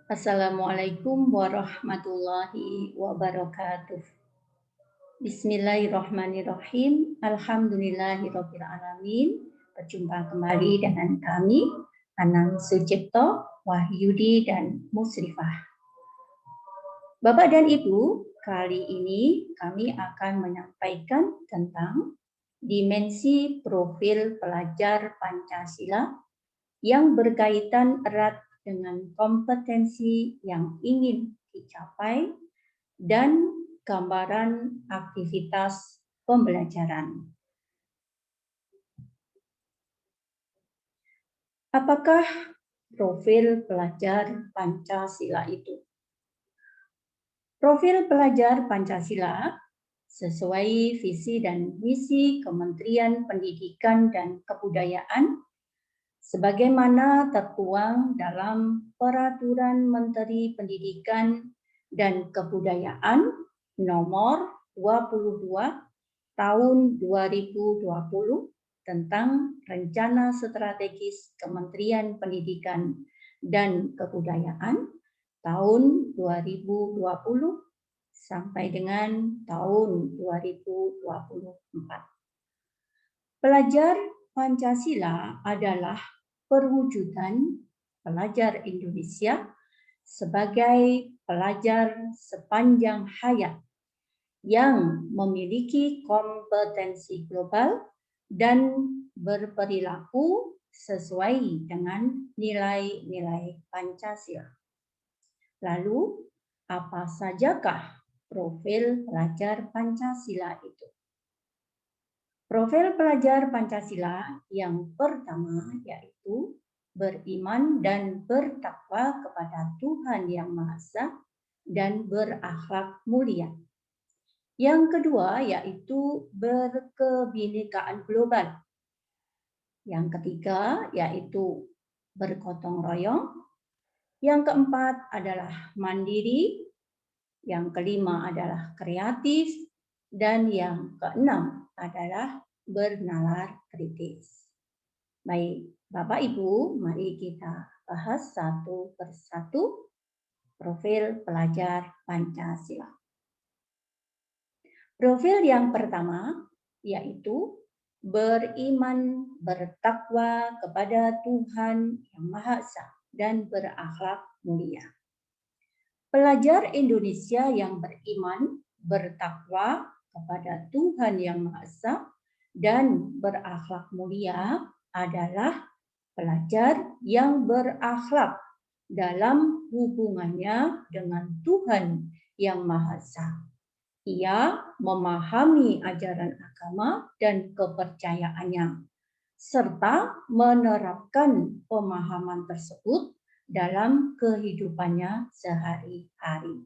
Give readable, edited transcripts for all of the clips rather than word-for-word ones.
Assalamualaikum warahmatullahi wabarakatuh. Bismillahirrahmanirrahim. Alhamdulillahirabbil alamin. Berjumpa kembali dengan kami, Anang Sucipto, Wahyudi dan Musrifah. Bapak dan Ibu, kali ini kami akan menyampaikan tentang dimensi profil pelajar Pancasila yang berkaitan erat dengan kompetensi yang ingin dicapai dan gambaran aktivitas pembelajaran. Apakah profil pelajar Pancasila itu? Profil pelajar Pancasila sesuai visi dan misi Kementerian Pendidikan dan Kebudayaan sebagaimana tertuang dalam Peraturan Menteri Pendidikan dan Kebudayaan nomor 22 tahun 2020 tentang Rencana Strategis Kementerian Pendidikan dan Kebudayaan tahun 2020 sampai dengan tahun 2024. Pelajar Pancasila adalah perwujudan pelajar Indonesia sebagai pelajar sepanjang hayat yang memiliki kompetensi global dan berperilaku sesuai dengan nilai-nilai Pancasila. Lalu, apa sajakah profil pelajar Pancasila itu? Profil pelajar Pancasila yang pertama yaitu beriman dan bertakwa kepada Tuhan Yang Maha Esa dan berakhlak mulia. Yang kedua yaitu berkebinekaan global. Yang ketiga yaitu bergotong royong. Yang keempat adalah mandiri. Yang kelima adalah kreatif. Dan yang keenam adalah bernalar kritis. Baik, Bapak Ibu, mari kita bahas satu persatu profil pelajar Pancasila. Profil yang pertama yaitu beriman, bertakwa kepada Tuhan Yang Maha Esa dan berakhlak mulia. Pelajar Indonesia yang beriman, bertakwa kepada Tuhan Yang Maha Esa dan berakhlak mulia adalah pelajar yang berakhlak dalam hubungannya dengan Tuhan Yang Maha Esa. Ia memahami ajaran agama dan kepercayaannya, serta menerapkan pemahaman tersebut dalam kehidupannya sehari-hari.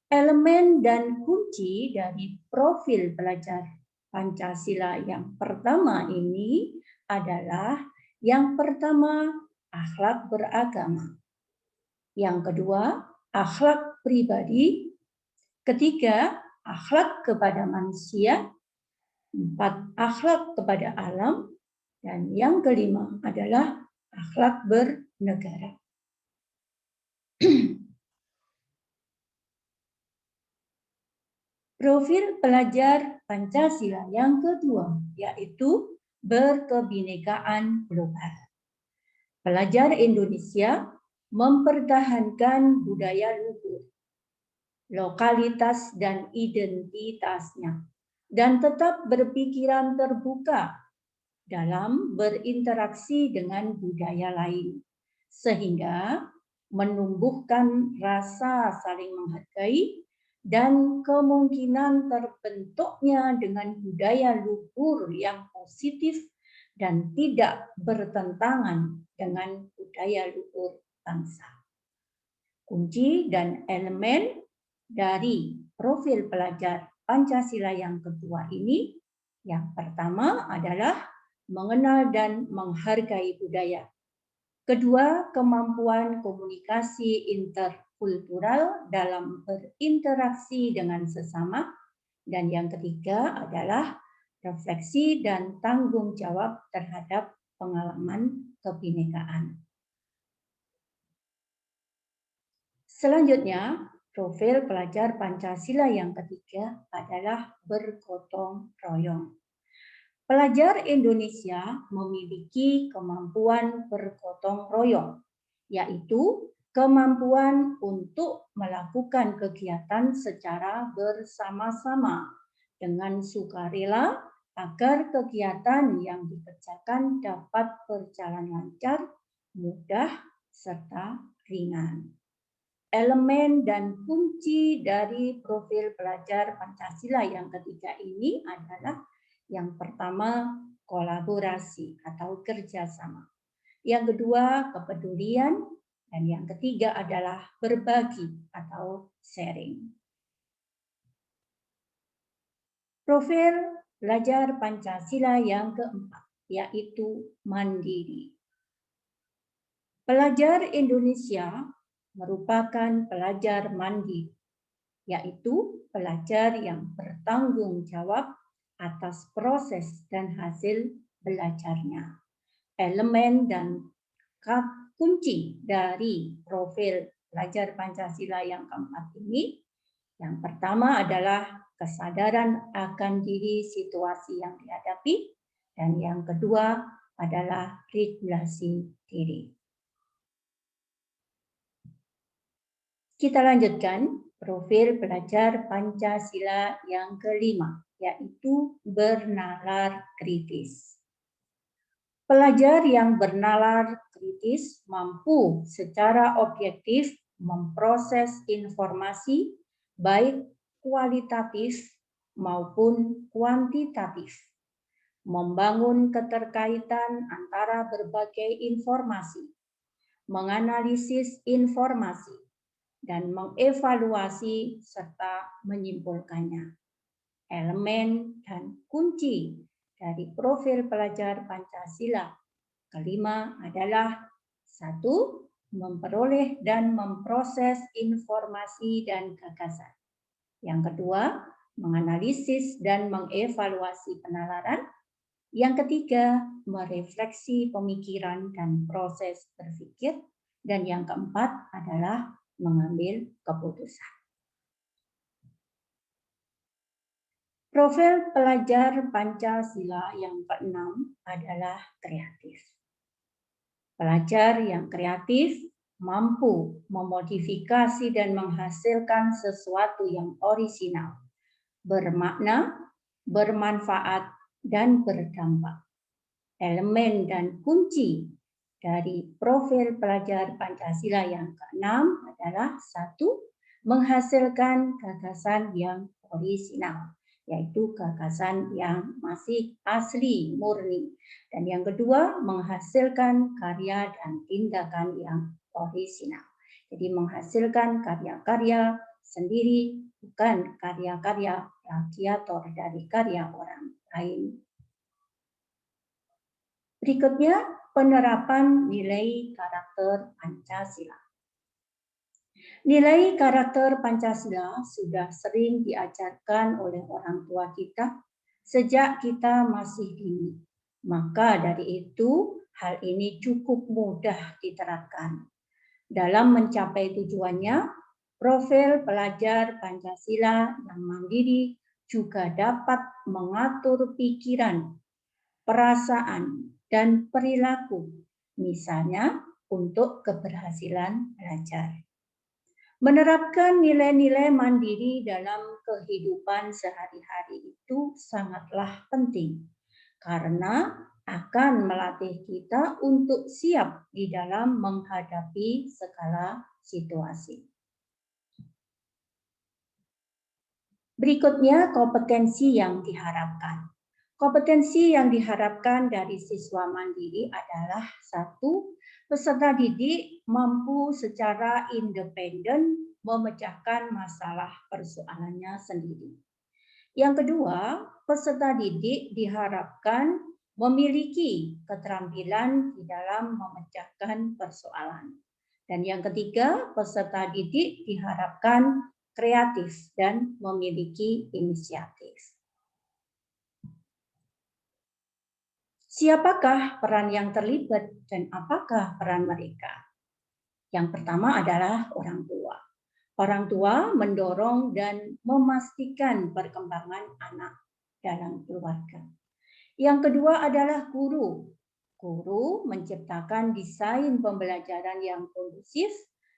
Elemen dan kunci dari profil pelajar Pancasila yang pertama ini adalah yang pertama, akhlak beragama. Yang kedua, akhlak pribadi. Ketiga, akhlak kepada manusia. Empat, akhlak kepada alam. Dan yang kelima adalah akhlak bernegara. Profil pelajar Pancasila yang kedua yaitu berkebinekaan global. Pelajar Indonesia mempertahankan budaya luhur, lokalitas dan identitasnya, dan tetap berpikiran terbuka dalam berinteraksi dengan budaya lain, sehingga menumbuhkan rasa saling menghargai dan kemungkinan terbentuknya dengan budaya luhur yang positif dan tidak bertentangan dengan budaya luhur bangsa. Kunci dan elemen dari profil pelajar Pancasila yang kedua ini, yang pertama adalah mengenal dan menghargai budaya. Kedua, kemampuan komunikasi interkultural dalam berinteraksi dengan sesama. Dan yang ketiga adalah refleksi dan tanggung jawab terhadap pengalaman kebinekaan. Selanjutnya, profil pelajar Pancasila yang ketiga adalah bergotong royong. Pelajar Indonesia memiliki kemampuan bergotong royong, yaitu kemampuan untuk melakukan kegiatan secara bersama-sama dengan sukarela agar kegiatan yang dikerjakan dapat berjalan lancar, mudah, serta ringan. Elemen dan kunci dari profil pelajar Pancasila yang ketiga ini adalah yang pertama, kolaborasi atau kerjasama. Yang kedua, kepedulian. Dan yang ketiga adalah berbagi atau sharing. Profil pelajar Pancasila yang keempat, yaitu mandiri. Pelajar Indonesia merupakan pelajar mandiri, yaitu pelajar yang bertanggung jawab atas proses dan hasil belajarnya. Elemen dan kunci dari profil pelajar Pancasila yang keempat ini, yang pertama adalah kesadaran akan diri situasi yang dihadapi, dan yang kedua adalah regulasi diri. Kita lanjutkan profil pelajar Pancasila yang kelima, yaitu bernalar kritis. Pelajar yang bernalar kritis mampu secara objektif memproses informasi baik kualitatif maupun kuantitatif, membangun keterkaitan antara berbagai informasi, menganalisis informasi, dan mengevaluasi serta menyimpulkannya. Elemen dan kunci dari profil pelajar Pancasila kelima adalah satu, memperoleh dan memproses informasi dan gagasan. Yang kedua, menganalisis dan mengevaluasi penalaran. Yang ketiga, merefleksi pemikiran dan proses berpikir. Dan yang keempat adalah mengambil keputusan. Profil pelajar Pancasila yang keenam adalah kreatif. Pelajar yang kreatif mampu memodifikasi dan menghasilkan sesuatu yang orisinal, bermakna, bermanfaat, dan berdampak. Elemen dan kunci dari profil pelajar Pancasila yang keenam adalah satu, menghasilkan gagasan yang orisinal, yaitu gagasan yang masih asli, murni. Dan yang kedua, menghasilkan karya dan tindakan yang orisinal. Jadi menghasilkan karya-karya sendiri, bukan karya-karya plagiator dari karya orang lain. Berikutnya, penerapan nilai karakter Pancasila. Nilai karakter Pancasila sudah sering diajarkan oleh orang tua kita sejak kita masih dini. Maka dari itu, hal ini cukup mudah diterapkan. Dalam mencapai tujuannya, profil pelajar Pancasila yang mandiri juga dapat mengatur pikiran, perasaan, dan perilaku, misalnya untuk keberhasilan belajar. Menerapkan nilai-nilai mandiri dalam kehidupan sehari-hari itu sangatlah penting karena akan melatih kita untuk siap di dalam menghadapi segala situasi. Berikutnya, kompetensi yang diharapkan. Kompetensi yang diharapkan dari siswa mandiri adalah satu, peserta didik mampu secara independen memecahkan masalah persoalannya sendiri. Yang kedua, peserta didik diharapkan memiliki keterampilan di dalam memecahkan persoalan. Dan yang ketiga, peserta didik diharapkan kreatif dan memiliki inisiatif. Siapakah peran yang terlibat dan apakah peran mereka? Yang pertama adalah orang tua. Orang tua mendorong dan memastikan perkembangan anak dalam keluarga. Yang kedua adalah guru. Guru menciptakan desain pembelajaran yang kondusif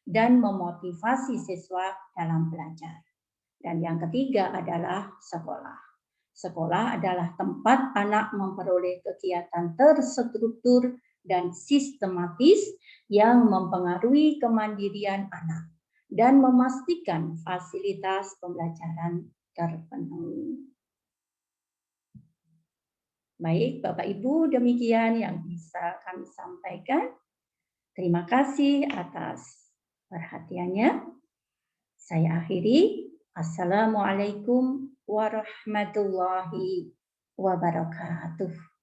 dan memotivasi siswa dalam belajar. Dan yang ketiga adalah sekolah. Sekolah adalah tempat anak memperoleh kegiatan terstruktur dan sistematis yang mempengaruhi kemandirian anak dan memastikan fasilitas pembelajaran terpenuhi. Baik, Bapak Ibu, demikian yang bisa kami sampaikan. Terima kasih atas perhatiannya. Saya akhiri. Assalamualaikum warahmatullahi wabarakatuh.